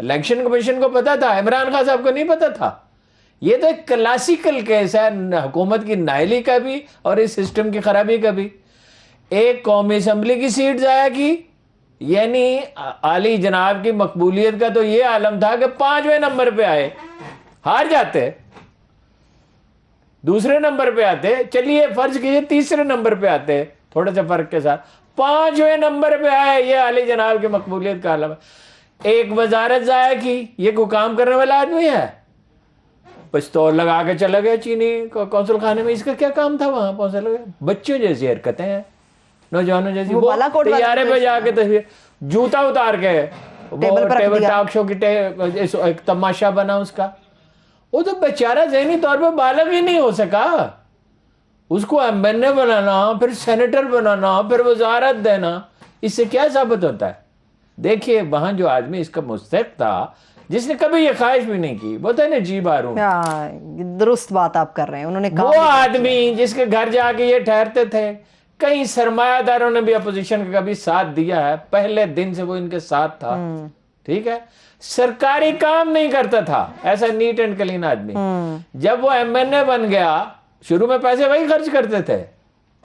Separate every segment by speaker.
Speaker 1: Election commission کو پتا تھا, عمران خان صاحب کو نہیں پتا تھا. یہ تو ایک کلاسیکل کیس ہے حکومت کی نااہلی کا بھی اور اس سسٹم کی خرابی کا بھی. ایک قومی اسمبلی کی سیٹ ضائع کی, یعنی عالی جناب کی مقبولیت کا تو یہ عالم تھا کہ 5ویں نمبر پہ آئے, ہار جاتے, دوسرے نمبر پہ آتے, چلیے فرض کیجئے تیسرے نمبر پہ آتے تھوڑے سے فرق کے ساتھ, 5ویں نمبر پہ آئے, یہ عالی جناب کی مقبولیت کا عالم ہے. ایک وزارت ضائع کی, یہ کوئی کام کرنے والا آدمی ہے؟ پستول لگا کے چلا گیا چینی کونسل خانے میں, اس کا کیا کام تھا وہاں پہنچا لگا؟ بچوں جیسی حرکتیں ہیں, نوجوانوں جیسی. وہ طیارے پہ جا کے تصویر, جوتا اتار کے ٹیبل ٹاک شو کی ایک تماشا بنا اس کا. وہ تو بیچارہ ذہنی طور پہ بالغ ہی نہیں ہو سکا, اس کو ایم این اے بنانا, پھر سینیٹر بنانا, پھر وزارت دینا, اس سے کیا ثابت ہوتا ہے؟ دیکھیے وہاں جو آدمی اس کا مستحق تھا, جس نے کبھی یہ خواہش بھی نہیں کی, وہ تھا نجیب ہارون.
Speaker 2: درست بات آپ کر رہے ہیں, انہوں نے
Speaker 1: وہ آدمی جس کے گھر جا کے یہ ٹھہرتے تھے. کئی سرمایہ داروں نے بھی اپوزیشن کا کبھی ساتھ دیا ہے, پہلے دن سے وہ ان کے ساتھ تھا, ٹھیک ہے. سرکاری کام نہیں کرتا تھا, ایسا نیٹ اینڈ کلین آدمی. جب وہ ایم این اے بن گیا, شروع میں پیسے وہی خرچ کرتے تھے,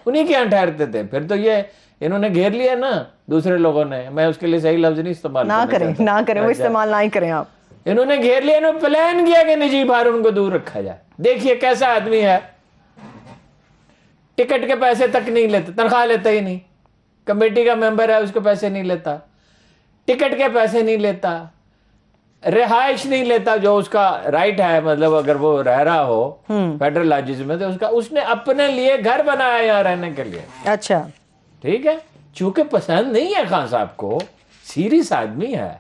Speaker 1: انہی کے یہاں ٹھہرتے تھے. پھر تو یہ انہوں نے گھیر لیا نا دوسرے لوگوں نے, میں اس کے لیے صحیح لفظ نہیں استعمال
Speaker 2: نہ کریں, وہ استعمال نہ ہی کریں آپ.
Speaker 1: انہوں نے گھیر لیا, انہوں نے پلان کیا کہ نجیب ہارون کو دور رکھا جائے. دیکھیے کیسا آدمی ہے, ٹکٹ کے پیسے تک نہیں لیتا, تنخواہ لیتا ہی نہیں, کمیٹی کا ممبر ہے اس کو پیسے نہیں لیتا, ٹکٹ کے پیسے نہیں لیتا, رہائش نہیں لیتا جو اس کا رائٹ ہے, مطلب اگر وہ رہ رہا ہو فیڈرل لاجز میں تو اس نے اپنے لیے گھر بنایا یہاں رہنے کے لیے.
Speaker 2: اچھا
Speaker 1: ٹھیک ہے, چونکہ پسند نہیں ہے خان صاحب کو, سیریس آدمی ہے,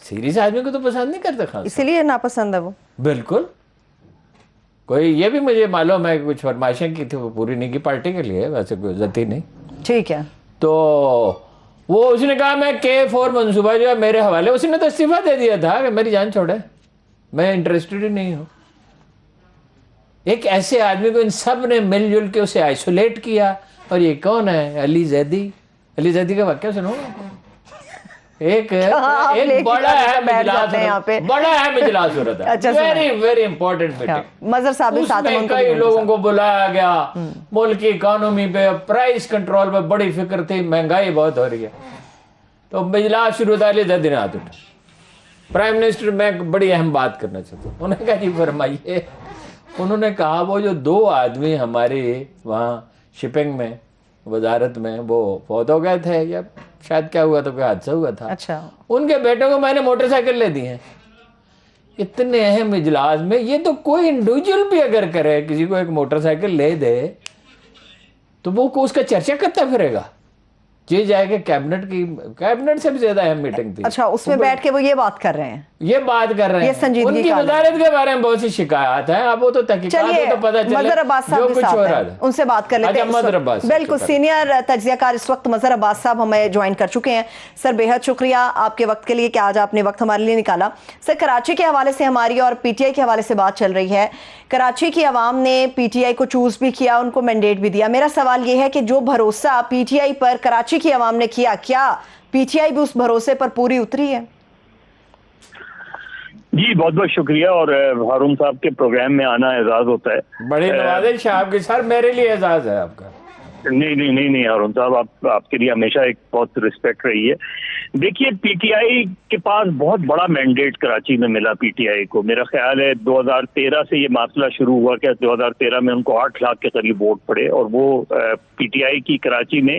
Speaker 1: سیریس آدمی کو تو پسند نہیں کرتے خان,
Speaker 2: اسی لیے ناپسند ہے وہ.
Speaker 1: بالکل. کوئی یہ بھی مجھے معلوم ہے کہ کچھ فرمائشیں کی تھی, وہ پوری نہیں کی پارٹی کے لیے, ویسے کوئی عزت ہی نہیں.
Speaker 2: ٹھیک ہے.
Speaker 1: تو وہ اس نے کہا میں K4 منصوبہ جو ہے میرے حوالے, اس نے تو استعفیٰ دے دیا تھا کہ میری جان چھوڑے, میں انٹرسٹڈ ہی نہیں ہوں. ایک ایسے آدمی کو ان سب نے مل جل کے اسے آئسولیٹ کیا. اور یہ کون ہے؟ علی زیدی. علی زیدی کا واقعہ سنو, ایک بڑا اہم اجلاس ہو رہا تھا, ویری ویری امپورٹنٹ میٹنگ.
Speaker 2: مظہر صاحب
Speaker 1: اس میں کئی لوگوں کو بلایا گیا, ملک کی اکانومی پہ, پرائس کنٹرول پہ بڑی فکر تھی, مہنگائی بہت ہو رہی ہے. تو اجلاس شروع تھا, علی زیدی نے ہاتھ اٹھا, پرائم منسٹر میں بڑی اہم بات کرنا چاہتا ہوں. انہوں نے کہا جی فرمائیے. انہوں نے کہا وہ جو 2 آدمی ہماری وہاں شپنگ میں وزارت میں وہ فوت ہو گئے تھے, یا شاید کیا ہوا تو کوئی حادثہ ہوا تھا,
Speaker 2: اچھا,
Speaker 1: ان کے بیٹوں کو میں نے موٹر سائیکل لے دی ہیں. اتنے اہم اجلاس میں یہ تو کوئی انڈیویجول بھی اگر کرے, کسی کو ایک موٹر سائیکل لے دے تو وہ اس کا چرچا کرتا پھرے گا. یہ جائے کہ کیبنٹ سے بھی زیادہ اہم میٹنگ تھی.
Speaker 2: اچھا, اس میں بیٹھ کے وہ یہ بات کر رہے ہیں,
Speaker 1: یہ بات کر رہے ہیں. ان کی وزارت کے بارے میں بہت سی شکایات ہیں, اب وہ تو تحقیقات ہو تو پتہ چلے
Speaker 2: مظہر عباس صاحب
Speaker 1: جو کچھ ہو رہا تھا.
Speaker 2: ان سے بات کر لیتے ہیں. بالکل, سینئر تجزیہ کار اس وقت مظہر عباس صاحب ہمیں جوائن کر چکے ہیں. سر بے حد شکریہ آپ کے وقت کے لیے کہ آج آپ نے وقت ہمارے لیے نکالا. سر کراچی کے حوالے سے ہماری اور پی ٹی آئی کے حوالے سے بات چل رہی ہے. کراچی کی عوام نے پی ٹی آئی کو چوز بھی کیا, ان کو مینڈیٹ بھی دیا. میرا سوال یہ ہے کہ جو بھروسہ پی ٹی آئی پر کراچی کی عوام نے کیا, کیا پی ٹی آئی بھی اس بھروسے پر پوری اتری ہے؟
Speaker 3: جی بہت بہت شکریہ, اور ہارون صاحب کے پروگرام میں آنا اعزاز ہوتا ہے.
Speaker 1: بڑی نوازش ہے آپ کی سر, میرے لیے اعزاز ہے آپ کا.
Speaker 3: نہیں ہارون صاحب, آپ کے لیے ہمیشہ ایک بہت رسپیکٹ رہی ہے. دیکھیے پی ٹی آئی کے پاس بہت بڑا مینڈیٹ کراچی میں ملا. پی ٹی آئی کو میرا خیال ہے 2013 سے یہ مسئلہ شروع ہوا کہ 2013 میں ان کو 8 لاکھ کے قریب ووٹ پڑے, اور وہ پی ٹی آئی کی کراچی میں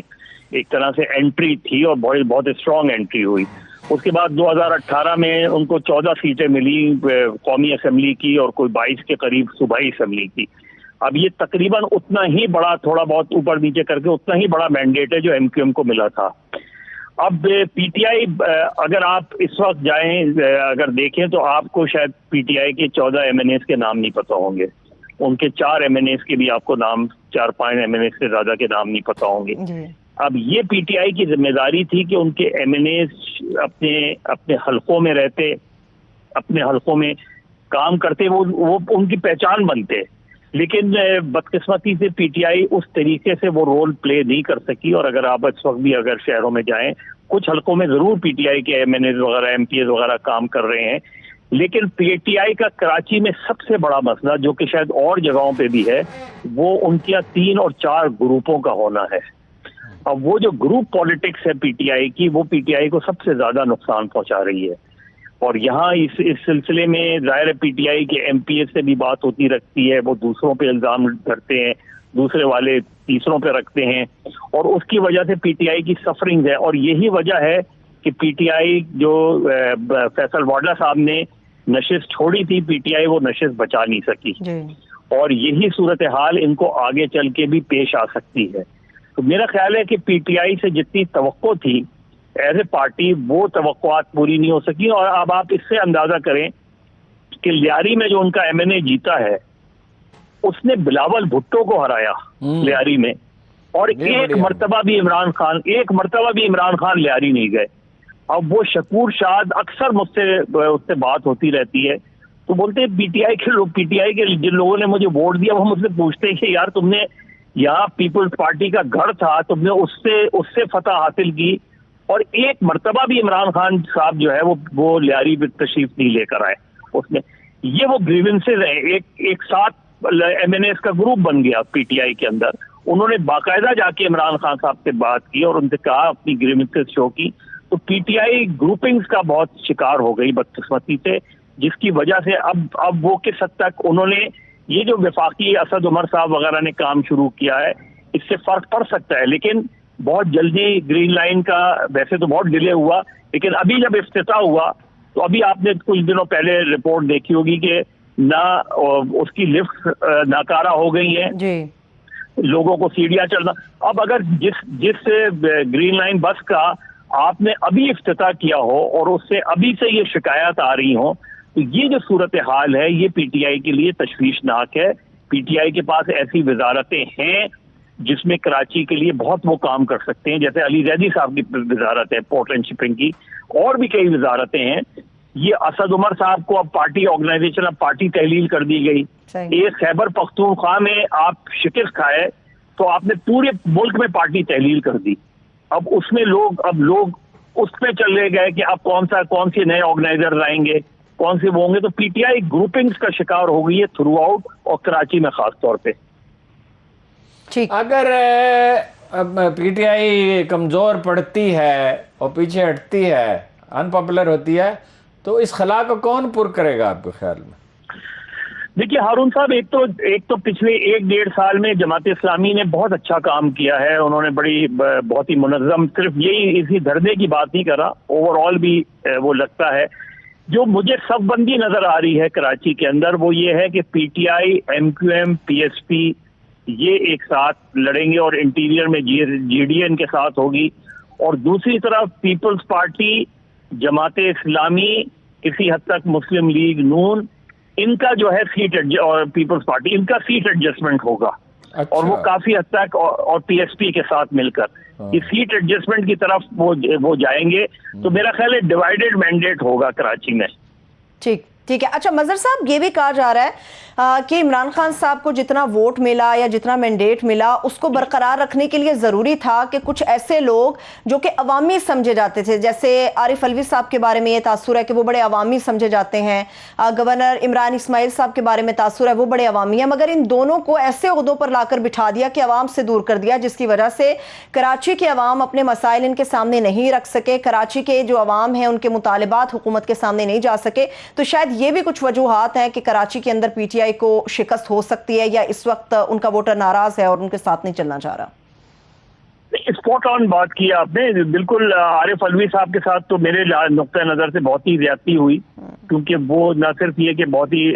Speaker 3: ایک طرح سے انٹری تھی, اور بہت اسٹرانگ انٹری ہوئی. اس کے بعد 2018 میں ان کو 14 سیٹیں ملی قومی اسمبلی کی, اور کوئی 22 کے قریب صوبائی اسمبلی کی. اب یہ تقریباً اتنا ہی بڑا, تھوڑا بہت اوپر نیچے کر کے اتنا ہی بڑا مینڈیٹ ہے جو ایم کیو ایم کو ملا تھا. اب پی ٹی آئی اگر آپ اس وقت جائیں, اگر دیکھیں تو آپ کو شاید پی ٹی آئی کے 14 ایم این ایز کے نام نہیں پتہ ہوں گے, ان کے 4 ایم این ایز کے بھی آپ کو نام, 4-5 ایم این ایز سے زیادہ کے نام نہیں پتہ ہوں گے. اب یہ پی ٹی آئی کی ذمہ داری تھی کہ ان کے ایم این ایز اپنے حلقوں میں رہتے, اپنے حلقوں میں کام کرتے, وہ ان کی پہچان بنتے. لیکن بدقسمتی سے پی ٹی آئی اس طریقے سے وہ رول پلے نہیں کر سکی, اور اگر آپ اس وقت بھی اگر شہروں میں جائیں کچھ حلقوں میں ضرور پی ٹی آئی کے ایم این ایز وغیرہ ایم پی ایز وغیرہ کام کر رہے ہیں، لیکن پی ٹی آئی کا کراچی میں سب سے بڑا مسئلہ جو کہ شاید اور جگہوں پہ بھی ہے، وہ ان کے 3 اور 4 گروپوں کا ہونا ہے۔ اب وہ جو گروپ پالیٹکس ہے پی ٹی آئی کی، وہ پی ٹی آئی کو سب سے زیادہ نقصان پہنچا رہی ہے، اور یہاں اس سلسلے میں ظاہر پی ٹی آئی کے ایم پی ایس سے بھی بات ہوتی رکھتی ہے، وہ دوسروں پہ الزام کرتے ہیں، دوسرے والے تیسروں پہ رکھتے ہیں، اور اس کی وجہ سے پی ٹی آئی کی سفرنگ ہے، اور یہی وجہ ہے کہ پی ٹی آئی جو فیصل واڈا صاحب نے نشست چھوڑی تھی، پی ٹی آئی وہ نشست بچا نہیں سکی، اور یہی صورتحال ان کو آگے چل کے بھی پیش آ سکتی ہے۔ تو میرا خیال ہے کہ پی ٹی آئی سے جتنی توقع تھی ایز اے پارٹی، وہ توقعات پوری نہیں ہو سکی، اور اب آپ اس سے اندازہ کریں کہ لیاری میں جو ان کا ایم این اے جیتا ہے، اس نے بلاول بھٹو کو ہرایا لیاری میں، اور ایک مرتبہ بھی عمران خان لیاری نہیں گئے۔ اب وہ شکور شاد اکثر مجھ سے اس سے بات ہوتی رہتی ہے، تو بولتے ہیں پی ٹی آئی کے لوگ، پی ٹی آئی کے جن لوگوں نے مجھے ووٹ دیا، وہ مجھ سے پوچھتے ہیں کہ یار تم نے یہاں پیپلز پارٹی کا گھر تھا، تم نے اس سے فتح حاصل کی، اور ایک مرتبہ بھی عمران خان صاحب جو ہے وہ لیاری میں تشریف نہیں لے کر آئے۔ اس میں یہ وہ گریونسز ہیں، ایک ساتھ ایم این ایس کا گروپ بن گیا پی ٹی آئی کے اندر، انہوں نے باقاعدہ جا کے عمران خان صاحب سے بات کی اور ان سے کہا، اپنی گریونسز شو کی، تو پی ٹی آئی گروپنگز کا بہت شکار ہو گئی بدقسمتی سے، جس کی وجہ سے اب وہ کس حد تک انہوں نے یہ جو وفاقی اسد عمر صاحب وغیرہ نے کام شروع کیا ہے، اس سے فرق پڑ سکتا ہے، لیکن بہت جلدی گرین لائن کا ویسے تو بہت ڈیلے ہوا، لیکن ابھی جب افتتاح ہوا تو ابھی آپ نے کچھ دنوں پہلے رپورٹ دیکھی ہوگی کہ نہ اس کی لفٹ ناکارہ ہو گئی ہے، لوگوں کو سیڑھیاں چڑھنا۔ اب اگر جس گرین لائن بس کا آپ نے ابھی افتتاح کیا ہو اور اس سے ابھی سے یہ شکایات آ رہی ہوں، تو یہ جو صورتحال ہے یہ پی ٹی آئی کے لیے تشویشناک ہے۔ پی ٹی آئی کے پاس ایسی وزارتیں ہیں جس میں کراچی کے لیے بہت وہ کام کر سکتے ہیں، جیسے علی زیدی صاحب کی وزارت ہے پورٹ اینڈ شپنگ کی، اور بھی کئی وزارتیں ہیں۔ یہ اسد عمر صاحب کو اب پارٹی آرگنائزیشن، اب پارٹی تحلیل کر دی گئی۔ ایک خیبر پختونخوا میں آپ شکست کھائے تو آپ نے پورے ملک میں پارٹی تحلیل کر دی، اب اس میں لوگ اس پہ چلے گئے کہ اب کون سے نئے آرگنائزر آئیں گے، کون سے وہ ہوں گے، تو پی ٹی آئی گروپنگز کا شکار ہو گئی ہے تھرو آؤٹ، اور کراچی میں خاص طور پہ۔
Speaker 1: اگر پی ٹی آئی کمزور پڑتی ہے اور پیچھے ہٹتی ہے، ان پاپولر ہوتی ہے، تو اس خلا کو کون پر کرے گا آپ کے خیال میں؟
Speaker 3: دیکھیے ہارون صاحب، ایک تو پچھلے 1-1.5 سال میں جماعت اسلامی نے بہت اچھا کام کیا ہے، انہوں نے بہت ہی منظم، صرف اسی دھرنے کی بات نہیں کرا، اوور آل بھی وہ لگتا ہے۔ جو مجھے صف بندی نظر آ رہی ہے کراچی کے اندر، وہ یہ ہے کہ P T I, M Q M, P S P یہ ایک ساتھ لڑیں گے، اور انٹیریئر میں جی ڈی این کے ساتھ ہوگی، اور دوسری طرف پیپلز پارٹی، جماعت اسلامی، کسی حد تک مسلم لیگ نون، ان کا جو ہے اور پیپلز پارٹی، ان کا سیٹ ایڈجسٹمنٹ ہوگا، اور وہ کافی حد تک، اور پی ایس پی کے ساتھ مل کر یہ سیٹ ایڈجسٹمنٹ کی طرف وہ جائیں گے، تو میرا خیال ہے ڈیوائیڈڈ مینڈیٹ ہوگا کراچی میں۔
Speaker 2: ٹھیک ہے۔ اچھا مظہر صاحب، یہ بھی کہا جا رہا ہے کہ عمران خان صاحب کو جتنا ووٹ ملا یا جتنا مینڈیٹ ملا، اس کو برقرار رکھنے کے لیے ضروری تھا کہ کچھ ایسے لوگ جو کہ عوامی سمجھے جاتے تھے، جیسے عارف علوی صاحب کے بارے میں یہ تاثر ہے کہ وہ بڑے عوامی سمجھے جاتے ہیں، گورنر عمران اسماعیل صاحب کے بارے میں تاثر ہے وہ بڑے عوامی ہیں، مگر ان دونوں کو ایسے عہدوں پر لا کر بٹھا دیا کہ عوام سے دور کر دیا، جس کی وجہ سے کراچی کے عوام اپنے مسائل ان کے سامنے نہیں رکھ سکے، کراچی کے جو عوام ہیں ان کے مطالبات حکومت کے سامنے نہیں جا سکے۔ تو شاید یہ بھی کچھ وجوہات ہیں کہ کراچی کے اندر پی ٹی آئی کو شکست ہو سکتی ہے، یا اس وقت ان کا ووٹر ناراض ہے اور ان کے ساتھ نہیں چلنا چاہ رہا۔
Speaker 3: اسپاٹ آن بات کی آپ نے، بالکل عارف علوی صاحب کے ساتھ تو میرے نقطۂ نظر سے بہت ہی زیادتی ہوئی، کیونکہ وہ نہ صرف یہ کہ بہت ہی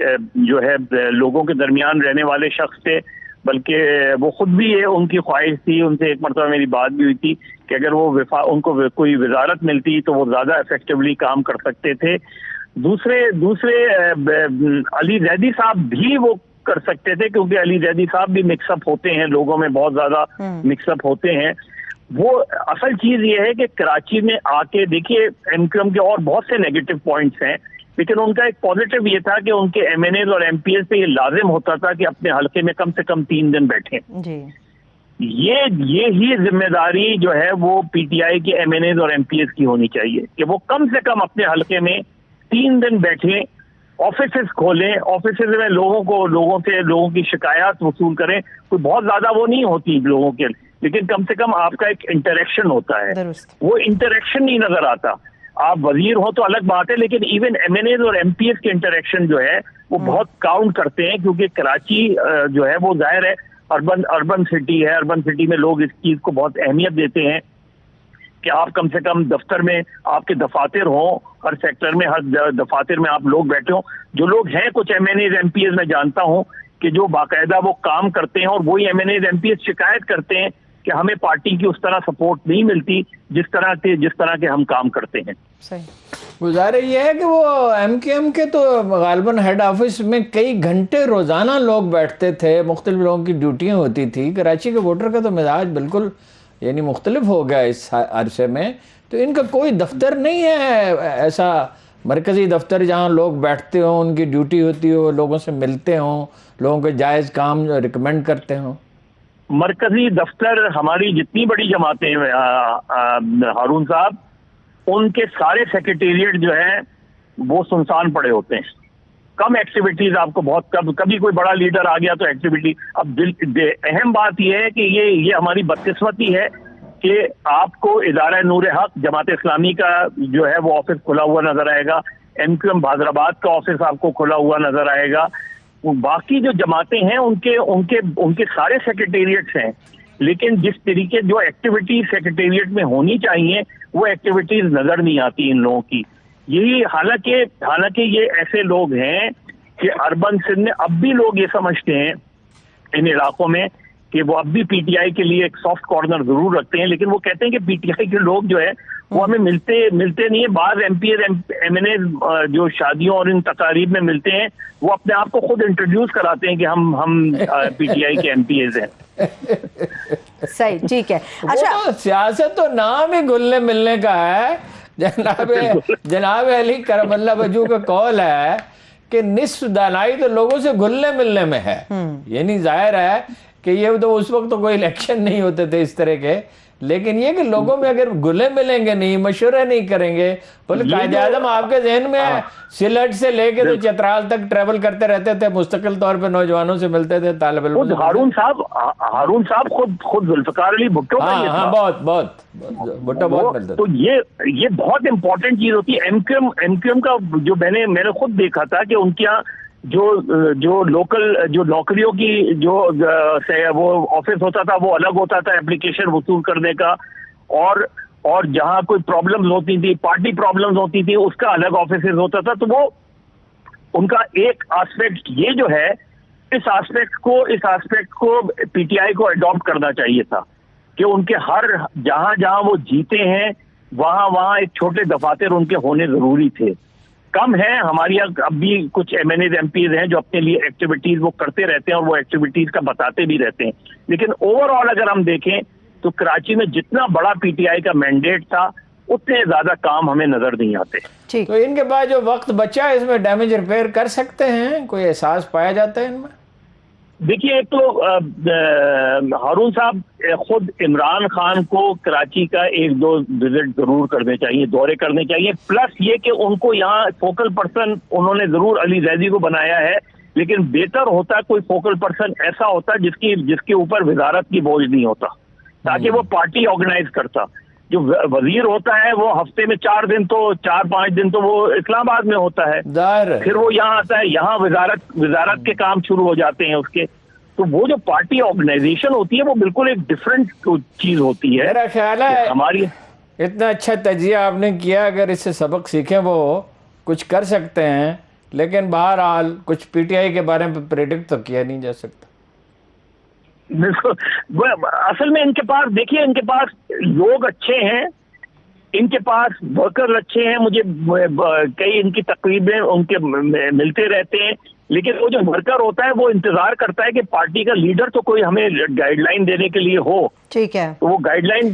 Speaker 3: جو ہے لوگوں کے درمیان رہنے والے شخص تھے، بلکہ وہ خود بھی یہ ان کی خواہش تھی، ان سے ایک مرتبہ میری بات بھی ہوئی تھی کہ اگر وہ ان کو کوئی وزارت ملتی تو وہ زیادہ افیکٹولی کام کر سکتے تھے۔ دوسرے علی زیدی صاحب بھی وہ کر سکتے تھے، کیونکہ علی زیدی صاحب بھی مکس اپ ہوتے ہیں، لوگوں میں بہت زیادہ مکس اپ ہوتے ہیں۔ وہ اصل چیز یہ ہے کہ کراچی میں آ کے دیکھیے، ایم کیو ایم کے اور بہت سے نیگیٹو پوائنٹس ہیں، لیکن ان کا ایک پازیٹو یہ تھا کہ ان کے ایم این ایز اور ایم پی ایز پہ یہ لازم ہوتا تھا کہ اپنے حلقے میں کم سے کم 3 دن بیٹھیں۔ یہ ہی ذمہ داری جو ہے وہ پی ٹی آئی کے ایم این ایز اور ایم پی ایز کی ہونی چاہیے کہ وہ کم سے کم اپنے حلقے میں 3 دن بیٹھیں, آفیسز کھولیں, آفیسز میں لوگوں کی شکایات وصول کریں. کوئی بہت زیادہ وہ نہیں ہوتی لوگوں کے, لیکن کم سے کم آپ کا ایک انٹریکشن ہوتا ہے. وہ انٹریکشن نہیں نظر آتا. آپ وزیر ہو تو الگ بات ہے, لیکن ایون ایم این ایز اور ایم پی ایس کے انٹریکشن جو ہے وہ بہت کاؤنٹ کرتے ہیں, کیونکہ کراچی جو ہے وہ ظاہر ہے اربن سٹی ہے. اربن سٹی میں لوگ اس چیز کو بہت اہمیت دیتے ہیں کہ آپ کم سے کم دفتر میں آپ کے دفاتر ہوں, ہر سیکٹر میں ہر دفاتر میں آپ لوگ بیٹھے ہوں. جو لوگ ہیں کچھ M N As M P As میں جانتا ہوں کہ جو باقاعدہ وہ کام کرتے ہیں, اور وہی M N As M P As شکایت کرتے ہیں کہ ہمیں پارٹی کی اس طرح سپورٹ نہیں ملتی جس طرح کے ہم کام کرتے ہیں.
Speaker 1: گزارش یہ ہے کہ وہ ایم کیو ایم کے تو غالباً ہیڈ آفس میں کئی گھنٹے روزانہ لوگ بیٹھتے تھے, مختلف لوگوں کی ڈیوٹیاں ہوتی تھی. کراچی کے ووٹر کا تو مزاج بالکل یعنی مختلف ہو گیا اس عرصے میں. تو ان کا کوئی دفتر نہیں ہے ایسا مرکزی دفتر جہاں لوگ بیٹھتے ہوں, ان کی ڈیوٹی ہوتی ہو, لوگوں سے ملتے ہوں, لوگوں کے جائز کام ریکمینڈ کرتے ہوں.
Speaker 3: مرکزی دفتر ہماری جتنی بڑی جماعتیں ہارون صاحب, ان کے سارے سیکریٹریٹ جو ہیں وہ سنسان پڑے ہوتے ہیں. کم ایکٹیویٹیز آپ کو بہت کبھی کوئی بڑا لیڈر آ گیا تو ایکٹیویٹی. اب اہم بات یہ ہے کہ یہ ہماری بدقسمتی ہے کہ آپ کو ادارہ نور حق جماعت اسلامی کا جو ہے وہ آفس کھلا ہوا نظر آئے گا, ایم کیو ایم حیدرآباد کا آفس آپ کو کھلا ہوا نظر آئے گا. باقی جو جماعتیں ہیں ان کے سارے سیکریٹریٹس ہیں, لیکن جس طریقے جو ایکٹیویٹیز سیکریٹریٹ میں ہونی چاہیے وہ ایکٹیویٹیز نظر نہیں آتی ان لوگوں کی. یہی حالانکہ یہ ایسے لوگ ہیں کہ اربن سندھ میں اب بھی لوگ یہ سمجھتے ہیں ان علاقوں میں کہ وہ اب بھی پی ٹی آئی کے لیے ایک سافٹ کارنر ضرور رکھتے ہیں, لیکن وہ کہتے ہیں کہ پی ٹی آئی کے لوگ جو ہے وہ ہمیں ملتے نہیں ہیں. بعض M P As M N As جو شادیوں اور ان تقاریب میں ملتے ہیں وہ اپنے آپ کو خود انٹروڈیوس کراتے ہیں کہ ہم پی ٹی آئی کے ایم پی ایز ہیں.
Speaker 2: صحیح, ٹھیک ہے. اچھا,
Speaker 1: سیاست تو نام ہی گلنے ملنے کا ہے. جناب علی کرم اللہ وجہ کا قول ہے کہ نصف دانائی تو لوگوں سے گلنے ملنے میں ہے. یعنی ظاہر ہے کہ یہ تو اس وقت تو کوئی الیکشن نہیں ہوتے تھے اس طرح کے, لیکن یہ کہ لوگوں میں اگر گلے ملیں گے نہیں, مشورے نہیں کریں گے. بولے قائد اعظم آپ کے ذہن میں ہے سلٹ سے لے کے تو چترال تک ٹریول کرتے رہتے تھے, مستقل طور پہ نوجوانوں سے ملتے تھے, طالب علموں سے.
Speaker 3: ہارون صاحب خود ذوالفقار علی بھٹو کا یہ تھا.
Speaker 1: بہت ملتے.
Speaker 3: تو یہ بہت امپورٹنٹ چیز ہوتی ہے. ایم کیو ایم کا جو میں نے خود دیکھا تھا کہ ان کے یہاں جو لوکل جو نوکریوں کی جو وہ آفس ہوتا تھا وہ الگ ہوتا تھا اپلیکیشن وصول کرنے کا, اور جہاں کوئی پرابلمز ہوتی تھی, پارٹی پرابلمز ہوتی تھی, اس کا الگ آفیسز ہوتا تھا. تو وہ ان کا ایک آسپیکٹ یہ جو ہے, اس آسپیکٹ کو پی ٹی آئی کو اڈاپٹ کرنا چاہیے تھا کہ ان کے ہر جہاں وہ جیتے ہیں وہاں ایک چھوٹے دفاتر ان کے ہونے ضروری تھے. کم ہیں ہمارے یہاں اب بھی کچھ M N As M Ps ہیں جو اپنے لیے ایکٹیویٹیز وہ کرتے رہتے ہیں اور وہ ایکٹیویٹیز کا بتاتے بھی رہتے ہیں, لیکن اوور آل اگر ہم دیکھیں تو کراچی میں جتنا بڑا پی ٹی آئی کا مینڈیٹ تھا اتنے زیادہ کام ہمیں نظر نہیں آتے.
Speaker 1: تو ان کے بعد جو وقت بچا ہے اس میں ڈیمیج ریپیئر کر سکتے ہیں, کوئی احساس پایا جاتا ہے ان میں؟
Speaker 3: دیکھیے, ایک تو ہارون صاحب خود عمران خان کو کراچی کا 1-2 وزٹ ضرور کرنے چاہیے, دورے کرنے چاہیے. پلس یہ کہ ان کو یہاں فوکل پرسن انہوں نے ضرور علی زیدی کو بنایا ہے, لیکن بہتر ہوتا کوئی فوکل پرسن ایسا ہوتا جس کے اوپر وزارت کی بوجھ نہیں ہوتا, تاکہ وہ پارٹی آرگنائز کرتا. جو وزیر ہوتا ہے وہ ہفتے میں 4-5 دن تو وہ اسلام آباد میں ہوتا ہے, پھر وہ یہاں آتا ہے, یہاں وزارت کے کام شروع ہو جاتے ہیں اس کے. تو وہ جو پارٹی آرگنائزیشن ہوتی ہے وہ بالکل ایک ڈفرینٹ چیز ہوتی ہے.
Speaker 1: میرا خیال ہے
Speaker 3: ہماری
Speaker 1: اتنا اچھا تجزیہ آپ نے کیا, اگر اس سے سبق سیکھیں وہ کچھ کر سکتے ہیں, لیکن بہرحال کچھ پی ٹی آئی کے بارے میں پریڈکٹ تو کیا نہیں جا سکتا.
Speaker 3: اصل میں ان کے پاس دیکھیے, ان کے پاس لوگ اچھے ہیں, ان کے پاس ورکر اچھے ہیں. مجھے کئی ان کی تقریبیں ان کے ملتے رہتے ہیں, لیکن وہ جو ورکر ہوتا ہے وہ انتظار کرتا ہے کہ پارٹی کا لیڈر تو کوئی ہمیں گائیڈ لائن دینے کے لیے ہو.
Speaker 2: ٹھیک ہے,
Speaker 3: وہ گائیڈ لائن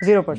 Speaker 2: 0%।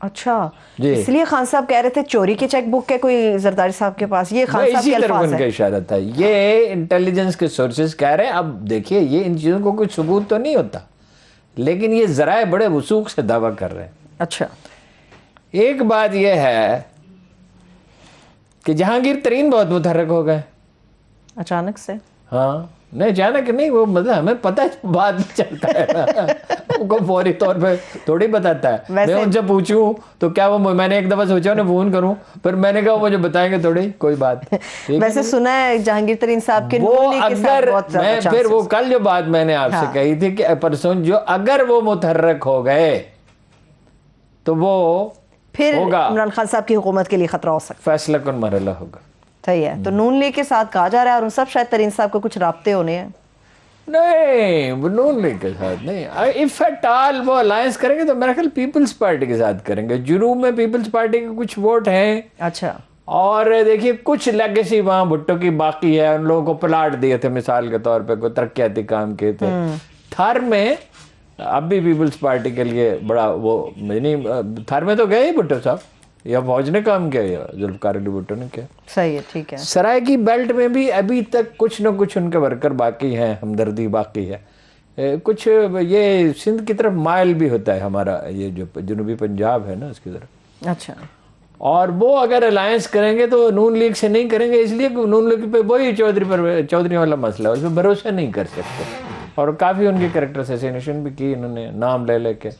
Speaker 2: اچھا
Speaker 1: جی.
Speaker 2: اس لیے خان صاحب کہہ رہے تھے چوری کے چیک بک کے کوئی زرداری صاحب کے پاس, یہ خان صاحب
Speaker 1: اسی
Speaker 2: کے
Speaker 1: طرف
Speaker 2: الفاظ
Speaker 1: ان کا
Speaker 2: ہیں.
Speaker 1: اشارہ تھا. یہ انٹیلیجنس کے سورسز کہہ رہے ہیں. اب دیکھیے یہ ان چیزوں کو کوئی ثبوت تو نہیں ہوتا, لیکن یہ ذرائع بڑے وثوق سے دعویٰ کر رہے ہیں.
Speaker 2: اچھا
Speaker 1: ایک بات یہ ہے کہ جہانگیر ترین بہت متحرک ہو گئے
Speaker 2: اچانک سے.
Speaker 1: ہاں نہیں اچانک نہیں, وہ مطلب ہمیں پتہ ہے بعد میں چلتا ہے نا, ان کو فوری طور پہ تھوڑی بتاتا ہے. میں ان سے پوچھوں تو کیا وہ, میں نے ایک دفعہ سوچا انہیں فون کروں, پھر میں نے کہا وہ مجھے بتائیں گے تھوڑی, کوئی بات.
Speaker 2: ویسے سنا ہے جہانگیر ترین صاحب کے
Speaker 1: وہ
Speaker 2: نون لیگ کے ساتھ
Speaker 1: اگر
Speaker 2: بہت زیادہ
Speaker 1: میں پھر وہ کل جو بات میں نے آپ سے کہی تھی کہ پرسوں جو اگر وہ متحرک ہو گئے تو وہ
Speaker 2: پھر عمران خان صاحب کی حکومت کے لیے خطرہ ہو سکتا,
Speaker 1: فیصلہ کن مرحلہ ہوگا.
Speaker 2: صحیح ہے. تو نون لیگ کے ساتھ کہا جا رہا ہے, اور ان سب شاید ترین صاحب کو کچھ رابطے ہونے ہیں.
Speaker 1: نہیں وہ نون لیگ کے ساتھ نہیں, اف ایٹ آل وہ الائنس کریں گے تو میرا خیال پیپلز پارٹی کے ساتھ کریں گے. جنوب میں پیپلز پارٹی کے کچھ ووٹ ہیں.
Speaker 2: اچھا.
Speaker 1: اور دیکھیے کچھ لیگیسی وہاں بھٹو کی باقی ہے, ان لوگوں کو پلاٹ دیے تھے مثال کے طور پہ, کوئی ترقیاتی کام کیے تھے. تھر میں اب بھی پیپلز پارٹی کے لیے بڑا وہ, یعنی تھر میں تو گئے ہی بھٹو صاحب, یا فوج نے کام کیا یا ذوالفقار علی بھٹو نے کیا.
Speaker 2: صحیح ہے, ٹھیک ہے.
Speaker 1: سرائے کی بیلٹ میں بھی ابھی تک کچھ نہ کچھ ان کے ورکر باقی ہیں, ہمدردی باقی ہے. کچھ یہ سندھ کی طرف مائل بھی ہوتا ہے ہمارا, یہ جو جنوبی پنجاب ہے نا اس کی طرف.
Speaker 2: اچھا.
Speaker 1: اور وہ اگر الائنس کریں گے تو نون لیگ سے نہیں کریں گے, اس لیے کہ نون لیگ پہ وہی چودھری والا مسئلہ ہے, اس پہ بھروسہ نہیں کر سکتے. اور کافی ان کی کریکٹر اسیسینیشن بھی کی انہوں نے نام لے لے کے.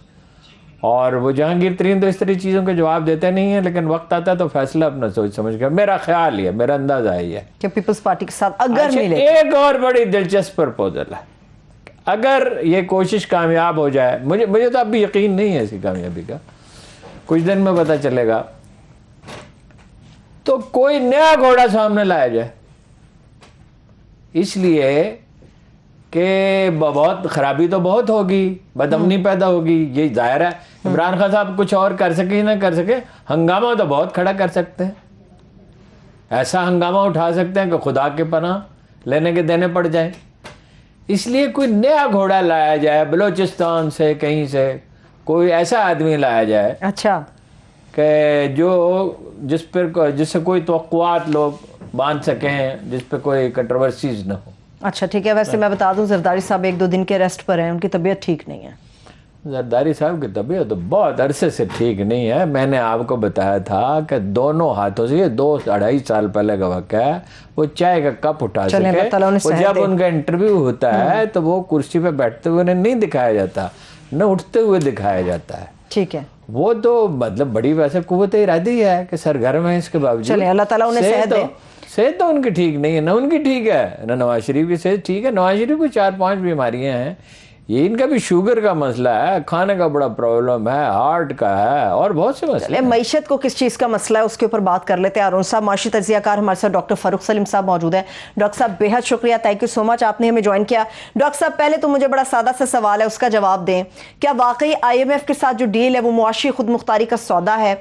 Speaker 1: اور وہ جہانگیر ترین تو اس طرح چیزوں کے جواب دیتے نہیں ہیں, لیکن وقت آتا ہے تو فیصلہ اپنا سوچ سمجھ کر, میرا خیال یہ, میرا اندازہ یہ ہے
Speaker 2: کہ پیپلز پارٹی کے ساتھ اگر ملے.
Speaker 1: ایک اور بڑی دلچسپ پرپوزل ہے, اگر یہ کوشش کامیاب ہو جائے, مجھے تو اب بھی یقین نہیں ہے اس کی کامیابی کا, کچھ دن میں پتہ چلے گا, تو کوئی نیا گھوڑا سامنے لایا جائے. اس لیے کہ بہت خرابی تو بہت ہوگی, بدامنی پیدا ہوگی, یہ ظاہر ہے. عمران خان صاحب کچھ اور کر سکے نہ کر سکے, ہنگامہ تو بہت کھڑا کر سکتے ہیں. ایسا ہنگامہ اٹھا سکتے ہیں کہ خدا کے پناہ لینے کے دینے پڑ جائیں. اس لیے کوئی نیا گھوڑا لایا جائے بلوچستان سے, کہیں سے کوئی ایسا آدمی لایا جائے.
Speaker 2: اچھا.
Speaker 1: کہ جس سے کوئی توقعات لوگ باندھ سکیں, جس پہ کوئی کنٹروورسیز نہ ہو.
Speaker 2: اچھا ٹھیک ہے. ویسے میں بتا دوں زرداری صاحب 1-2 دن کے ریسٹ پر ہیں, ان کی طبیعت ٹھیک نہیں ہے.
Speaker 1: زرداری صاحب کی طبیعت تو بہت عرصے سے ٹھیک نہیں ہے. میں نے آپ کو بتایا تھا کہ دونوں ہاتھوں سے, یہ 2-2.5 سال پہلے کا واقعہ ہے, وہ چائے کا کپ اٹھا سکے. جب ان کا انٹرویو ہوتا ہے تو وہ کرسی پہ بیٹھتے ہوئے نہیں دکھایا جاتا, نہ اٹھتے ہوئے دکھایا جاتا ہے.
Speaker 2: ٹھیک ہے.
Speaker 1: وہ تو مطلب بڑی ویسے قوت ارادی ہے کہ سرگرم ہے. اس کے باوجود
Speaker 2: چلیں اللہ تعالیٰ انہیں صحت دے.
Speaker 1: صحت تو ان کی ٹھیک نہیں ہے, نہ ان کی ٹھیک ہے, نہ نواز شریف کی صحت ٹھیک ہے. نواز شریف کو 4-5 بیماریاں ہیں. یہ ان کا بھی شوگر کا مسئلہ ہے, کھانے کا بڑا پرابلم ہے, ہارٹ کا ہے, اور بہت سے مسئلے ہیں.
Speaker 2: معیشت کو کس چیز کا مسئلہ ہے اس کے اوپر بات کر لیتے ہیں. ارون صاحب معاشی تجزیہ کار ہمارے ساتھ ڈاکٹر فاروق سلیم صاحب موجود ہیں. ڈاکٹر صاحب بے حد شکریہ, تھینک یو سو مچ, آپ نے ہمیں جوائن کیا. ڈاکٹر صاحب پہلے تو مجھے بڑا سادہ سا سوال ہے, اس کا جواب دیں. کیا واقعی IMF کے ساتھ جو ڈیل ہے وہ معاشی خود مختاری کا سودا ہے؟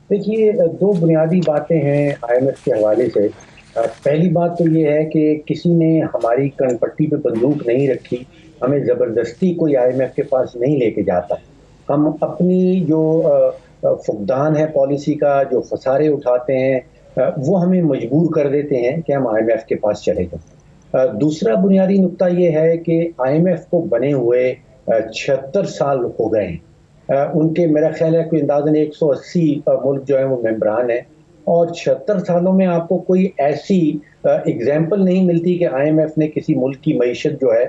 Speaker 4: دیکھیے 2 بنیادی باتیں ہیں IMF کے حوالے سے. پہلی بات تو یہ ہے کہ کسی نے ہماری کن پٹی پہ بندوق نہیں رکھی, ہمیں زبردستی کوئی IMF کے پاس نہیں لے کے جاتا. ہم اپنی جو فقدان ہے پالیسی کا, جو خسارے اٹھاتے ہیں, وہ ہمیں مجبور کر دیتے ہیں کہ ہم IMF کے پاس چلے جائیں. دوسرا بنیادی نقطہ یہ ہے کہ IMF کو بنے ہوئے 76 سال ہو گئے ہیں. ان کے میرا خیال ہے کوئی اندازاً 180 ملک جو ہیں وہ ممبران ہیں, اور 76 سالوں میں آپ کو کوئی ایسی اگزامپل نہیں ملتی کہ IMF نے کسی ملک کی معیشت جو ہے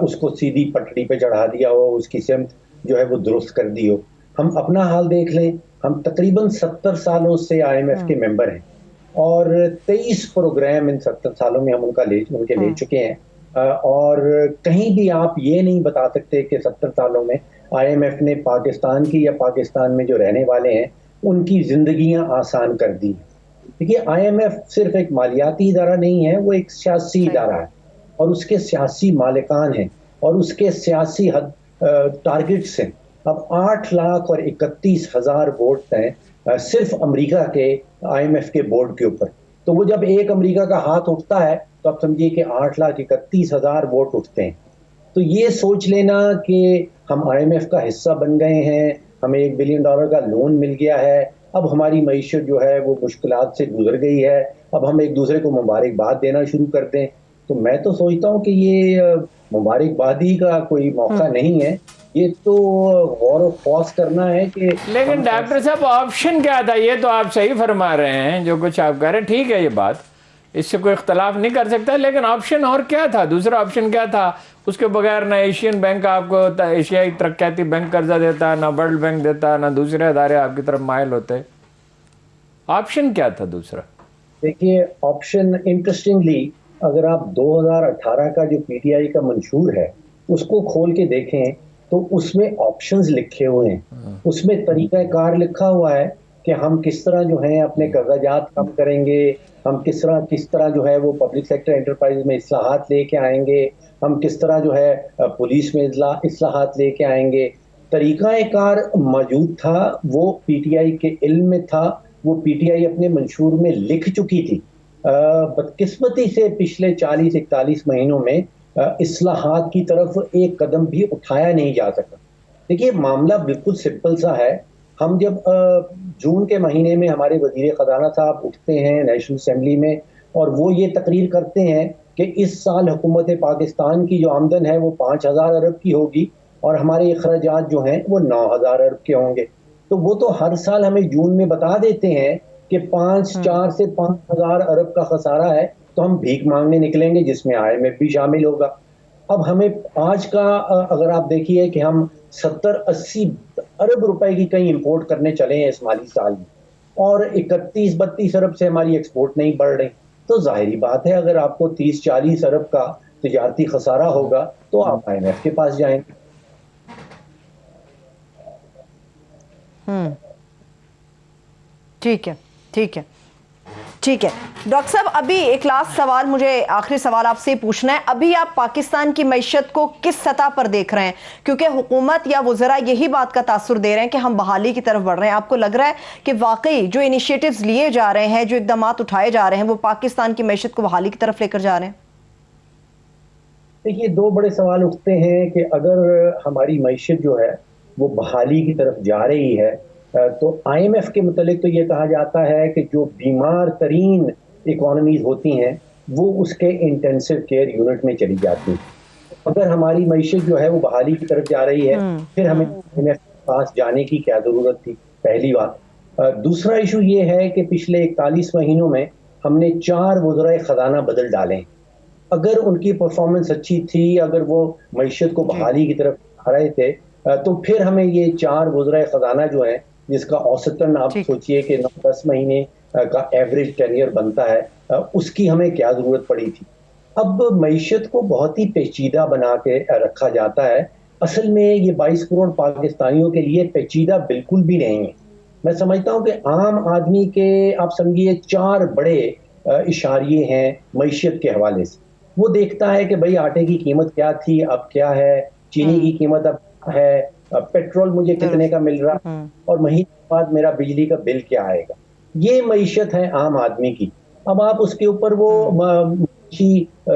Speaker 4: اس کو سیدھی پٹڑی پہ چڑھا دیا ہو, اس کی سمت جو ہے وہ درست کر دی ہو. ہم اپنا حال دیکھ لیں, ہم تقریباً 70 سالوں سے IMF کے ممبر ہیں, اور 23 پروگرام ان 70 سالوں میں ہم ان کے لے چکے ہیں. اور کہیں بھی آپ یہ نہیں بتا سکتے کہ 70 سالوں میں IMF نے پاکستان کی یا پاکستان میں جو رہنے والے ہیں ان کی زندگیاں آسان کر دی. دیکھیے IMF صرف ایک مالیاتی ادارہ نہیں ہے, وہ ایک سیاسی ادارہ ہے, اور اس کے سیاسی مالکان ہیں, اور اس کے سیاسی ٹارگٹس ہیں. اب 8,31,000 ووٹ ہیں صرف امریکہ کے IMF کے بورڈ کے اوپر. تو وہ جب ایک امریکہ کا ہاتھ اٹھتا ہے تو آپ سمجھیے کہ 8,31,000 ووٹ اٹھتے ہیں. تو یہ سوچ لینا کہ ہم IMF کا حصہ بن گئے ہیں, ہمیں $1 بلین کا لون مل گیا ہے, اب ہماری معیشت جو ہے وہ مشکلات سے گزر گئی ہے, اب ہم ایک دوسرے کو مبارکباد دینا شروع کر دیں. تو میں تو سوچتا ہوں کہ یہ مبارکبادی کا کوئی موقع نہیں ہے, یہ تو غور و خوض کرنا ہے کہ.
Speaker 1: لیکن ڈاکٹر صاحب آپشن کیا تھا؟ یہ تو آپ صحیح فرما رہے ہیں, جو کچھ آپ کہہ رہے ہیں ٹھیک ہے, یہ بات اس سے کوئی اختلاف نہیں کر سکتا, لیکن آپشن اور کیا تھا؟ دوسرا آپشن کیا تھا؟ اس کے بغیر نہ ایشین بینک آپ کو, ایشیائی ترقیاتی بینک قرضہ دیتا, نہ ورلڈ بینک دیتا, نہ دوسرے ادارے آپ کی طرف مائل ہوتے. آپشن کیا تھا دوسرا؟
Speaker 4: دیکھیے آپشن انٹرسٹنگلی اگر آپ 2018 کا جو PTI کا منشور ہے اس کو کھول کے دیکھیں تو اس میں آپشنز لکھے ہوئے ہیں, اس میں طریقہ کار لکھا ہوا ہے کہ ہم کس طرح جو ہے اپنے قرضہ جات کم کریں گے, ہم کس طرح جو ہے وہ پبلک سیکٹر انٹرپرائز میں اصلاحات لے کے آئیں گے, ہم کس طرح جو ہے پولیس میں اصلاحات لے کے آئیں گے. طریقہ کار موجود تھا, وہ PTI کے علم میں تھا, وہ PTI اپنے منشور میں لکھ چکی تھی. بدقسمتی سے پچھلے 40-41 مہینوں میں اصلاحات کی طرف ایک قدم بھی اٹھایا نہیں جا سکا. دیکھیے معاملہ بالکل سمپل سا ہے. ہم جب جون کے مہینے میں ہمارے وزیر خزانہ صاحب اٹھتے ہیں نیشنل اسمبلی میں اور وہ یہ تقریر کرتے ہیں کہ اس سال حکومت پاکستان کی جو آمدن ہے وہ 5,000 ارب کی ہوگی اور ہمارے اخراجات جو ہیں وہ 9,000 ارب کے ہوں گے, تو وہ تو ہر سال ہمیں جون میں بتا دیتے ہیں کہ 4 سے 5,000 ارب کا خسارہ ہے, تو ہم بھیک مانگنے نکلیں گے جس میں IMF بھی شامل ہوگا. اب ہمیں آج کا اگر آپ دیکھیے کہ ہم 70-80 ارب روپے کی کہیں امپورٹ کرنے چلے ہیں اس مالی سال میں, اور 31-32 ارب سے ہماری ایکسپورٹ نہیں بڑھ رہی, تو ظاہری بات ہے اگر آپ کو 30-40 ارب کا تجارتی خسارہ ہوگا تو آپ IMF کے پاس جائیں گے.
Speaker 2: ٹھیک ہے, ٹھیک ہے, ٹھیک ہے. ڈاکٹر صاحب ابھی ایک لاسٹ سوال, مجھے آخری سوال آپ سے پوچھنا ہے, ابھی آپ پاکستان کی معیشت کو کس سطح پر دیکھ رہے ہیں؟ کیونکہ حکومت یا وزراء یہی بات کا تاثر دے رہے ہیں کہ ہم بحالی کی طرف بڑھ رہے ہیں. آپ کو لگ رہا ہے کہ واقعی جو انیشیٹوز لیے جا رہے ہیں, جو اقدامات اٹھائے جا رہے ہیں, وہ پاکستان کی معیشت کو بحالی کی طرف لے کر جا رہے ہیں؟
Speaker 4: دیکھیے 2 بڑے سوال اٹھتے ہیں کہ اگر ہماری معیشت جو ہے وہ بحالی کی طرف جا رہی ہے تو IMF کے متعلق تو یہ کہا جاتا ہے کہ جو بیمار ترین اکانومیز ہوتی ہیں وہ اس کے انٹینسو کیئر یونٹ میں چلی جاتی ہیں. اگر ہماری معیشت جو ہے وہ بحالی کی طرف جا رہی ہے پھر ہمیں IMF کے پاس جانے کی کیا ضرورت تھی, پہلی بات. دوسرا ایشو یہ ہے کہ پچھلے 41 مہینوں میں ہم نے 4 وزراء خزانہ بدل ڈالے ہیں. اگر ان کی پرفارمنس اچھی تھی, اگر وہ معیشت کو بحالی کی طرف آ رہے تھے, تو پھر ہمیں یہ 4 وزراء خزانہ جو ہیں جس کا اوسطاً آپ سوچئے کہ 9-10 مہینے کا ایوریج ٹینیئر بنتا ہے, اس کی ہمیں کیا ضرورت پڑی تھی. اب معیشت کو بہت ہی پیچیدہ بنا کے رکھا جاتا ہے. اصل میں یہ 22 کروڑ پاکستانیوں کے لیے پیچیدہ بالکل بھی نہیں ہے. میں سمجھتا ہوں کہ عام آدمی کے آپ سمجھیے 4 بڑے اشاریے ہیں معیشت کے حوالے سے. وہ دیکھتا ہے کہ بھئی آٹے کی قیمت کیا تھی, اب کیا ہے, چینی کی قیمت اب کیا ہے, پیٹرول مجھے کتنے کا مل رہا, اور مہینے بعد میرا بجلی کا بل کیا آئے گا. یہ معیشت ہے عام آدمی کی. اب آپ اس کے اوپر وہ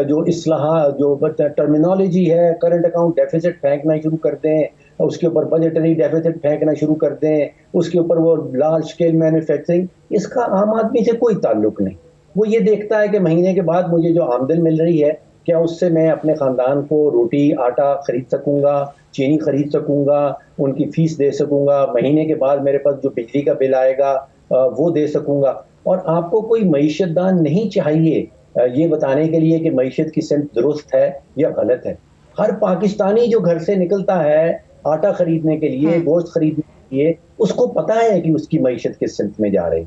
Speaker 4: جو اصلاحات جو ٹرمینالوجی ہے, کرنٹ اکاؤنٹ ڈیفیسٹ پھینکنا شروع کر دیں, اس کے اوپر بجٹری ڈیفیسٹ پھینکنا شروع کر دیں, اس کے اوپر وہ لارج اسکیل مینوفیکچرنگ, اس کا عام آدمی سے کوئی تعلق نہیں. وہ یہ دیکھتا ہے کہ مہینے کے بعد مجھے جو آمدن مل رہی ہے کیا اس سے میں اپنے خاندان کو روٹی آٹا خرید سکوں گا, چینی خرید سکوں گا, ان کی فیس دے سکوں گا, مہینے کے بعد میرے پاس جو بجلی کا بل آئے گا وہ دے سکوں گا. اور آپ کو کوئی معیشت دان نہیں چاہیے یہ بتانے کے لیے کہ معیشت کی سمت درست ہے یا غلط ہے. ہر پاکستانی جو گھر سے نکلتا ہے آٹا خریدنے کے لیے, گوشت خریدنے کے لیے, اس کو پتا ہے کہ اس کی معیشت کس سمت میں جا رہی.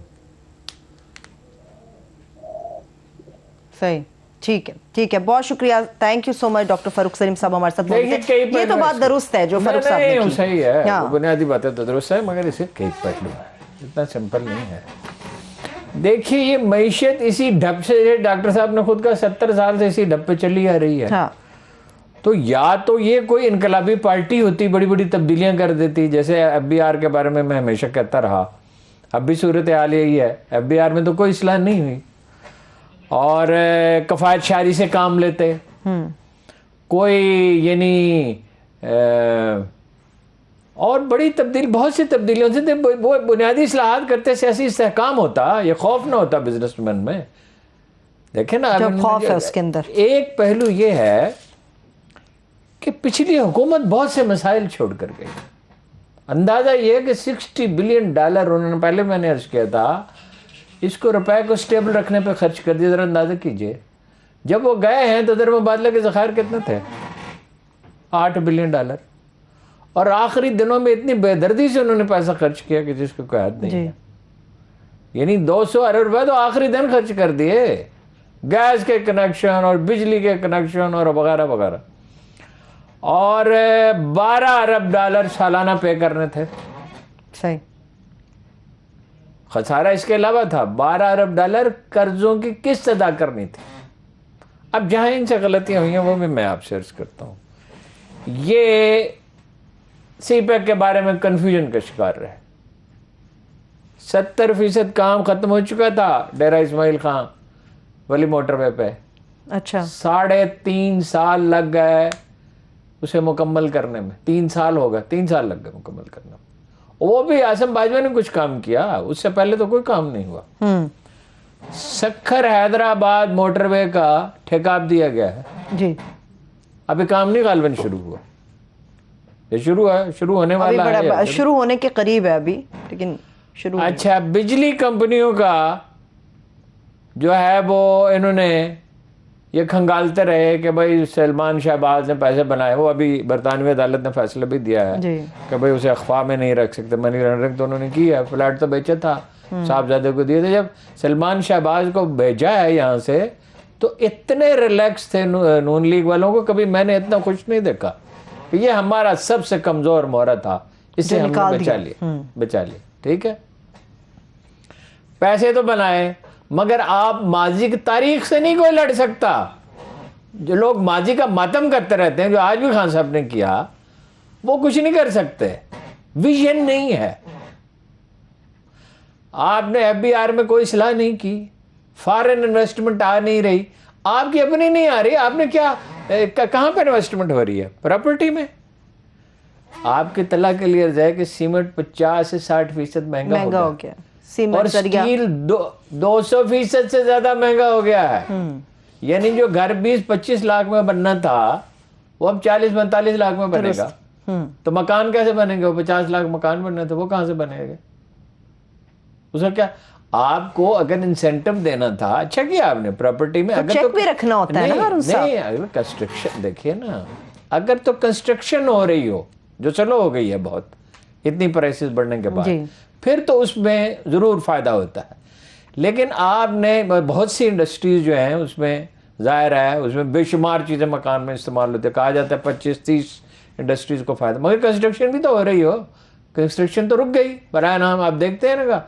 Speaker 2: صحیح, ٹھیک ہے, ٹھیک ہے, بہت شکریہ, thank you so much doctor Farooq Saleem صاحب ہمارے ساتھ موجود ہیں. یہ تو بات درست ہے جو فاروق صاحب نے کی.
Speaker 1: صحیح ہے, بنیادی باتیں تو درست ہے, مگر اسے کئی پہلو ہے, اتنا سمپل نہیں ہے. دیکھیے یہ معیشت اسی ڈھب سے, ڈاکٹر صاحب نے خود کا 70 سال سے اسی ڈھب پہ چلی آ رہی ہے. تو یا تو یہ کوئی انقلابی پارٹی ہوتی, بڑی بڑی تبدیلیاں کر دیتی, جیسے FBR کے بارے میں ہمیشہ کہتا رہا, اب بھی صورتحال یہی ہے. FBR میں تو کوئی اصلاح نہیں ہوئی, اور کفایت شعاری سے کام لیتے, کوئی یعنی اور بڑی تبدیلی، بہت سی تبدیلیاں ہوتی تھیں. وہ بنیادی اصلاحات کرتے، سیاسی استحکام ہوتا، یہ خوف نہ ہوتا بزنس مین میں. دیکھیں نا
Speaker 2: جب خوف ہے اس کے اندر.
Speaker 1: ایک پہلو یہ ہے کہ پچھلی حکومت بہت سے مسائل چھوڑ کر گئی. اندازہ یہ ہے کہ $60 بلین انہوں نے، پہلے میں نے عرض کیا تھا، اس کو روپے کو سٹیبل رکھنے پہ خرچ کر دیا. ذرا اندازہ کیجئے جب وہ گئے ہیں تو در مبادلہ کے ذخائر کتنے تھے؟ $8 بلین. اور آخری دنوں میں اتنی بے دردی سے انہوں نے پیسہ خرچ کیا کہ جس کو کوئی حد نہیں ہے. یعنی 200 ارب روپے تو آخری دن خرچ کر دیے، گیس کے کنیکشن اور بجلی کے کنیکشن اور وغیرہ وغیرہ. اور $12 ارب سالانہ پے کرنے تھے.
Speaker 2: صحیح.
Speaker 1: خسارہ اس کے علاوہ تھا، $12 ارب قرضوں کی قسط ادا کرنی تھی. اب جہاں ان سے غلطیاں ہوئی ہیں وہ بھی میں آپ سے عرض کرتا ہوں. یہ سی پیک کے بارے میں کنفیوژن کا شکار رہے. 70% کام ختم ہو چکا تھا ڈیرہ اسماعیل خان ولی موٹر وے پہ.
Speaker 2: اچھا.
Speaker 1: 3.5 سال لگ گئے اسے مکمل کرنے میں. 3 سال ہو گئے، 3 سال لگ گئے مکمل کرنے میں. وہ بھی اعظم باجوہ نے کچھ کام کیا، اس سے پہلے تو کوئی کام نہیں ہوا. سکھر حیدرآباد موٹر وے کا ٹھیکہ اب دیا گیا ہے.
Speaker 2: جی.
Speaker 1: ابھی کام نہیں غالباً شروع ہوا. یہ شروع ہے، شروع ہونے والا ہے،
Speaker 2: شروع ہونے کے قریب ہے ابھی، لیکن شروع.
Speaker 1: اچھا، بجلی کمپنیوں کا جو ہے وہ انہوں نے یہ کھنگالتے رہے کہ بھائی سلمان شہباز نے پیسے بنائے. وہ ابھی برطانوی عدالت نے فیصلہ بھی دیا ہے کہ بھائی اسے اخفا میں نہیں رکھ سکتے. منی لانڈرنگ تو انہوں نے کی ہے. فلیٹ تو بیچا تھا، صاحبزادے کو دیے تھے. جب سلمان شہباز کو بھیجا ہے یہاں سے تو اتنے ریلیکس تھے نون لیگ والوں کو، کبھی میں نے اتنا خوش نہیں دیکھا کہ یہ ہمارا سب سے کمزور مہرہ تھا، اس سے ہم نے بچا لیا. ٹھیک ہے، پیسے تو بنائے، مگر آپ ماضی کی تاریخ سے نہیں کوئی لڑ سکتا. جو لوگ ماضی کا ماتم کرتے رہتے ہیں، جو آج بھی خان صاحب نے کیا، وہ کچھ نہیں کر سکتے. ویژن نہیں ہے. آپ نے FBR میں کوئی اصلاح نہیں کی، فارن انویسٹمنٹ آ نہیں رہی، آپ کی اپنی نہیں آ رہی. آپ نے کیا، کہاں پہ انویسٹمنٹ ہو رہی ہے؟ پراپرٹی میں. آپ کی اطلاع کے لیے ہے کہ سیمنٹ 50 سے 60% مہنگا ہو گیا. اور اسٹیل 200% سے زیادہ مہنگا ہو گیا ہے. یعنی جو گھر 20-25 لاکھ میں بننا تھا وہ اب 40-45 لاکھ میں بنے گا. تو مکان کیسے بنیں گے؟ وہ 50 لاکھ مکان بننے تھے، وہ کہاں سے بنے گے؟ اس کا کیا، آپ کو اگر انسینٹو دینا تھا، اچھا کیا آپ نے پراپرٹی میں. اگر
Speaker 2: چیک بھی رکھنا ہوتا ہے نا.
Speaker 1: نہیں، اگر کنسٹرکشن دیکھیے نا، اگر تو کنسٹرکشن ہو رہی ہو، جو چلو ہو گئی ہے بہت، اتنی پرائسز بڑھنے کے بعد، پھر تو اس میں ضرور فائدہ ہوتا ہے. لیکن آپ نے بہت سی انڈسٹریز جو ہیں اس میں ظاہر ہے اس میں بے شمار چیزیں مکان میں استعمال ہوتے ہیں. کہا جاتا ہے 25-30 انڈسٹریز کو فائدہ، مگر کنسٹرکشن بھی تو ہو رہی ہو. کنسٹرکشن تو رک گئی برائے نام. آپ دیکھتے ہیں نا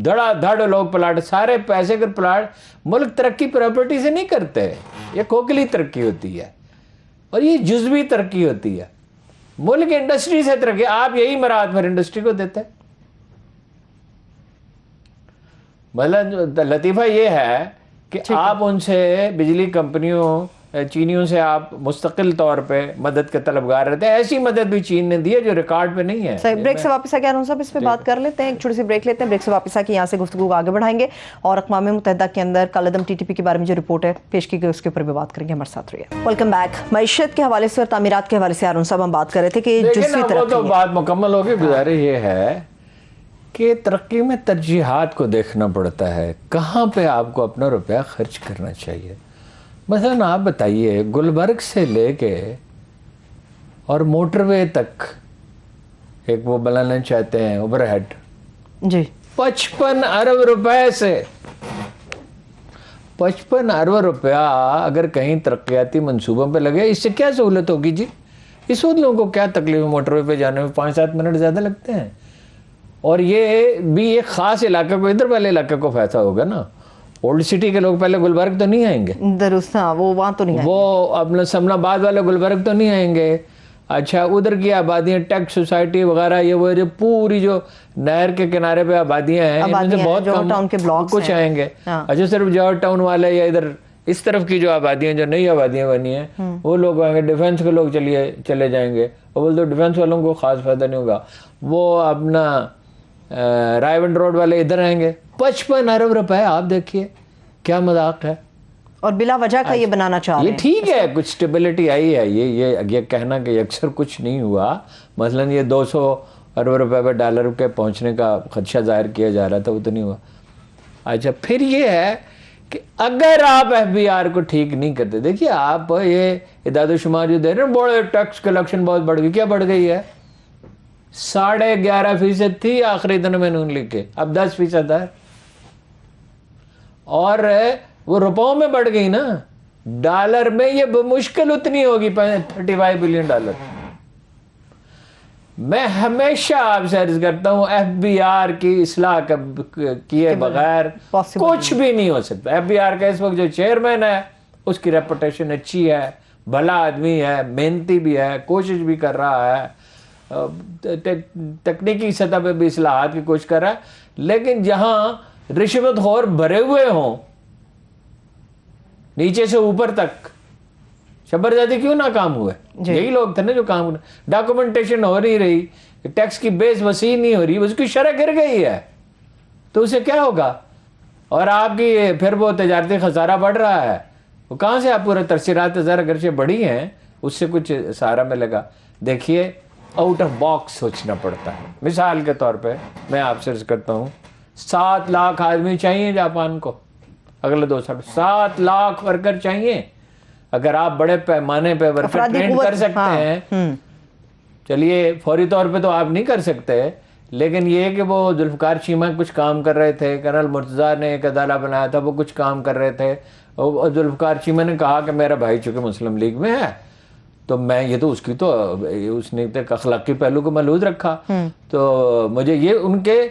Speaker 1: دھڑا دھڑ لوگ پلاٹ، سارے پیسے کے پلاٹ. ملک ترقی پراپرٹی سے نہیں کرتے، یہ کھوکھلی ترقی ہوتی ہے اور یہ جزوی ترقی ہوتی ہے. ملک انڈسٹری سے ترقی، آپ یہی مراد پر انڈسٹری کو دیتے. مطلب لطیفہ یہ ہے کہ آپ ان سے، بجلی کمپنیوں، چینیوں سے آپ مستقل طور پہ مدد کے طلبگار رہتے ہیں. ایسی مدد بھی چین نے دی ہے جو ریکارڈ پہ نہیں ہے.
Speaker 2: بریک سے واپس آ کے ارون صاحب اس پہ بات کر لیتے ہیں. ایک چھوٹی سی بریک لیتے ہیں، بریک سے واپس آ کے یہاں سے گفتگو کو آگے بڑھائیں گے اور اقوام متحدہ کے اندر کالعدم TTP کے بارے میں جو رپورٹ ہے پیش کی گئی اس کے اوپر بھی بات کریں گے. ہمارے ساتھ رہیے. Welcome back. معیشت کے حوالے سے اور تعمیرات کے حوالے سے ارون صاحب ہم بات کر رہے تھے کہ جزوی ترقی،
Speaker 1: تو بات مکمل ہوگی. گزارش یہ ہے کہ ترقی میں ترجیحات کو دیکھنا پڑتا ہے، کہاں پہ آپ کو اپنا روپیہ خرچ کرنا چاہیے. مثلا آپ بتائیے، گلبرگ سے لے کے اور موٹر وے تک ایک وہ بنانا چاہتے ہیں اوور ہیڈ،
Speaker 2: جی
Speaker 1: 55 ارب روپے سے 55 ارب روپیہ اگر کہیں ترقیاتی منصوبوں پہ لگے، اس سے کیا سہولت ہوگی جی؟ اس وقت لوگوں کو کیا تکلیف ہے موٹر وے پہ جانے میں؟ 5-7 منٹ زیادہ لگتے ہیں. اور یہ بھی ایک خاص علاقے کو، ادھر والے علاقے کو فائدہ ہوگا نا. اولڈ سٹی کے لوگ پہلے گلبرگ تو نہیں آئیں گے،
Speaker 2: درست. ہاں، وہ وہاں تو نہیں،
Speaker 1: وہ اپنا سمنا آباد والے گلبرگ تو نہیں آئیں گے. اچھا، ادھر کی آبادیاں، ٹیک سوسائٹی وغیرہ، یہ وہ جو پوری جو نہر کے کنارے پہ آبادیاں ہیں، ان میں سے بہت کم کچھ آئیں گے. اچھا، صرف جوہر ٹاؤن والے یا ادھر اس طرف کی جو آبادیاں جو نئی آبادیاں بنی ہیں وہ لوگ آئیں گے, ڈیفنس کے لوگ چلے جائیں گے, اور بول تو ڈیفنس والوں کو خاص فائدہ نہیں ہوگا. وہ اپنا رائے ونڈ روڈ والے ادھر آئیں گے. 55 ارب روپے آپ دیکھیے, کیا مذاق ہے.
Speaker 2: اور بلا وجہ کا یہ بنانا چاہ رہے
Speaker 1: یہ
Speaker 2: ہیں.
Speaker 1: ٹھیک ہے کچھ اسٹیبلٹی آئی ہے, یہ کہنا کہ اکثر کچھ نہیں ہوا. مثلا یہ 200 ارب روپے پہ ڈالر کے پہنچنے کا خدشہ ظاہر کیا جا رہا تھا, وہ تو نہیں ہوا. اچھا پھر یہ ہے کہ اگر آپ ایف بی آر کو ٹھیک نہیں کرتے, دیکھیے آپ یہ اعداد و شمار جو دے رہے ہیں, بڑے ٹیکس کلیکشن بہت بڑھ گئی. کیا بڑھ گئی ہے؟ 11.5% تھی آخری دن میں نون لیگ کے, اب 10% ہے. اور وہ روپوں میں بڑھ گئی نا, ڈالر میں یہ بمشکل اتنی ہوگی 35 بلین ڈالر. میں ہمیشہ آپ سے عرض کرتا ہوں ایف بی آر کی اصلاح کیے بغیر کچھ بھی نہیں ہو سکتا. ایف بی آر کا اس وقت جو چیئرمین ہے اس کی ریپوٹیشن اچھی ہے, بھلا آدمی ہے, محنتی بھی ہے, کوشش بھی کر رہا ہے, تکنیکی سطح پہ بھی اصلاحات کی کوشش کر رہا ہے. لیکن جہاں رشوت خور بھرے ہوئے ہوں نیچے سے اوپر تک, شبر زادی کیوں ناکام ہوئے؟ یہی لوگ تھے نا جو کام, ڈاکومنٹیشن ہو نہیں رہی, ٹیکس کی بیس وسیع نہیں ہو رہی, اس کی شرح گر گئی ہے, تو اسے کیا ہوگا؟ اور آپ کی پھر وہ تجارتی خسارہ بڑھ رہا ہے, وہ کہاں سے آپ پورے ترسیلات ذرا اگرچہ بڑھی ہیں اس سے کچھ سہارا ملے گا. دیکھیے آؤٹ آف باکس سوچنا پڑتا ہے. مثال کے طور پہ میں آپ سے عرض کرتا ہوں 7 لاکھ آدمی چاہیے جاپان کو اگلے 2 سال, 7 لاکھ ورکر چاہیے. اگر آپ بڑے پیمانے پہ ورکر ٹرینڈ کر سکتے ہیں, چلیے فوری طور پہ تو آپ نہیں کر سکتے, لیکن یہ کہ وہ ذوالفقار چیمہ کچھ کام کر رہے تھے, کرنل مرتضیٰ نے ایک عدالہ بنایا تھا وہ کچھ کام کر رہے تھے, اور ذوالفقار چیمہ نے کہا کہ میرا بھائی چونکہ مسلم لیگ میں ہے تو میں یہ تو اس نے ایک اخلاقی پہلو کو ملحوظ رکھا, تو مجھے یہ ان کے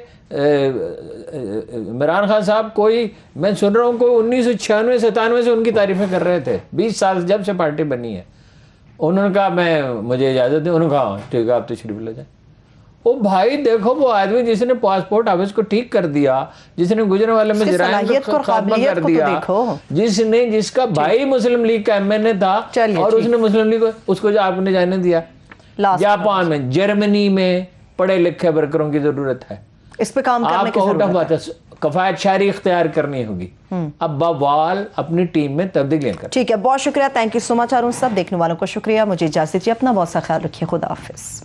Speaker 1: عمران خان صاحب کوئی میں سن رہا ہوں کوئی 1996-97 سے ان کی تعریفیں کر رہے تھے, 20 سال جب سے پارٹی بنی ہے. انہوں نے کہا مجھے اجازت ہے, انہوں نے کہا ٹھیک ہے آپ تشریف لے جائیں. او بھائی دیکھو وہ آدمی جس نے پاسپورٹ آفس کو ٹھیک کر دیا, جس نے گجرے والے میں جرائم کو خاتمہ کر دیا, جس کا بھائی مسلم لیگ کا ایم این اے تھا اور اس نے مسلم لیگ اس کو آپ نے جانے دیا. جاپان میں, جرمنی میں پڑھے لکھے ورکروں کی ضرورت ہے,
Speaker 2: اس پہ کام کرنے کی ضرورت ہے.
Speaker 1: کفایت شعری اختیار کرنی ہوگی. اب بوال اپنی ٹیم میں تبدیلیاں کر.
Speaker 2: ٹھیک ہے, بہت شکریہ, تھینک یو سو مچ. اور ان سب دیکھنے والوں کو شکریہ. مجھے اجازت دیجیے, اپنا بہت سا خیال رکھیے. خدا حافظ.